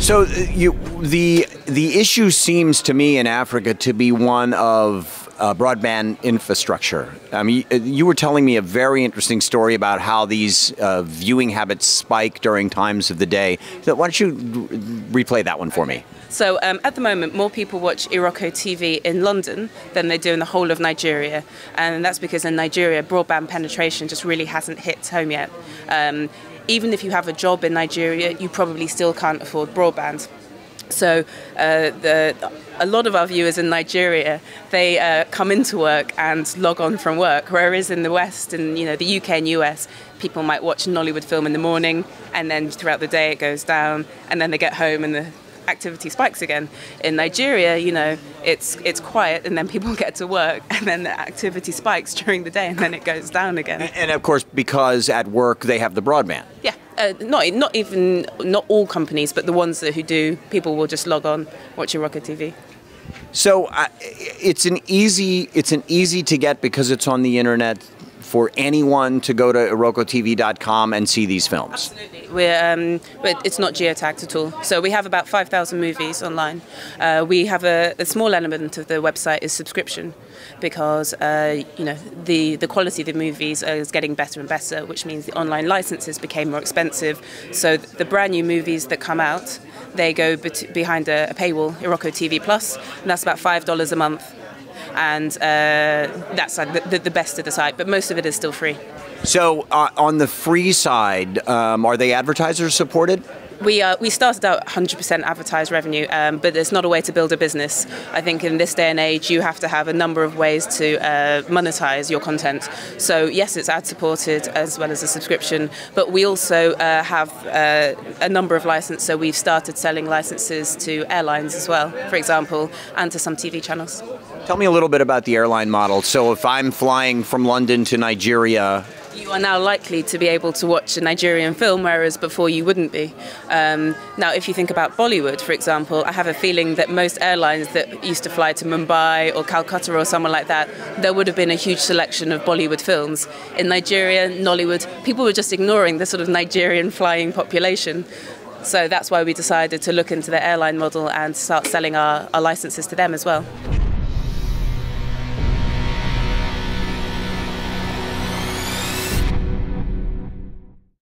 So the issue seems to me in Africa to be one of broadband infrastructure. I mean, you were telling me a very interesting story about how these viewing habits spike during times of the day. So why don't you replay that one for me? So at the moment, more people watch Iroko TV in London than they do in the whole of Nigeria. And that's because in Nigeria, broadband penetration just really hasn't hit home yet. Even if you have a job in Nigeria, you probably still can't afford broadband. So a lot of our viewers in Nigeria, they come into work and log on from work, whereas in the West and the UK and US, people might watch a Nollywood film in the morning, and then throughout the day it goes down, and then they get home and the activity spikes again. In Nigeria, it's quiet, and then people get to work, and then the activity spikes during the day, and then it goes down again. And of course, because at work they have the broadband. Yeah, not all companies, but the ones who do, people will just log on, watch Iroko TV. So it's an easy to get because it's on the internet for anyone to go to irokotv.com and see these films. Absolutely. It's not geotagged at all. So we have about 5,000 movies online. We have a small element of the website is subscription, because the quality of the movies is getting better and better, which means the online licenses became more expensive. So the brand new movies that come out, they go behind a paywall, Iroko TV Plus, and that's about $5 a month. And that's the best of the site, but most of it is still free. So on the free side, are they advertiser supported? We started out 100% advertised revenue, but it's not a way to build a business. I think in this day and age, you have to have a number of ways to monetize your content. So yes, it's ad supported as well as a subscription, but we also have a number of licenses. So we've started selling licenses to airlines as well, for example, and to some TV channels. Tell me a little bit about the airline model. So if I'm flying from London to Nigeria, you are now likely to be able to watch a Nigerian film, whereas before you wouldn't be. Now, if you think about Bollywood, for example, I have a feeling that most airlines that used to fly to Mumbai or Calcutta or somewhere like that, there would have been a huge selection of Bollywood films. In Nigeria, Nollywood, people were just ignoring the sort of Nigerian flying population. So that's why we decided to look into the airline model and start selling our licenses to them as well.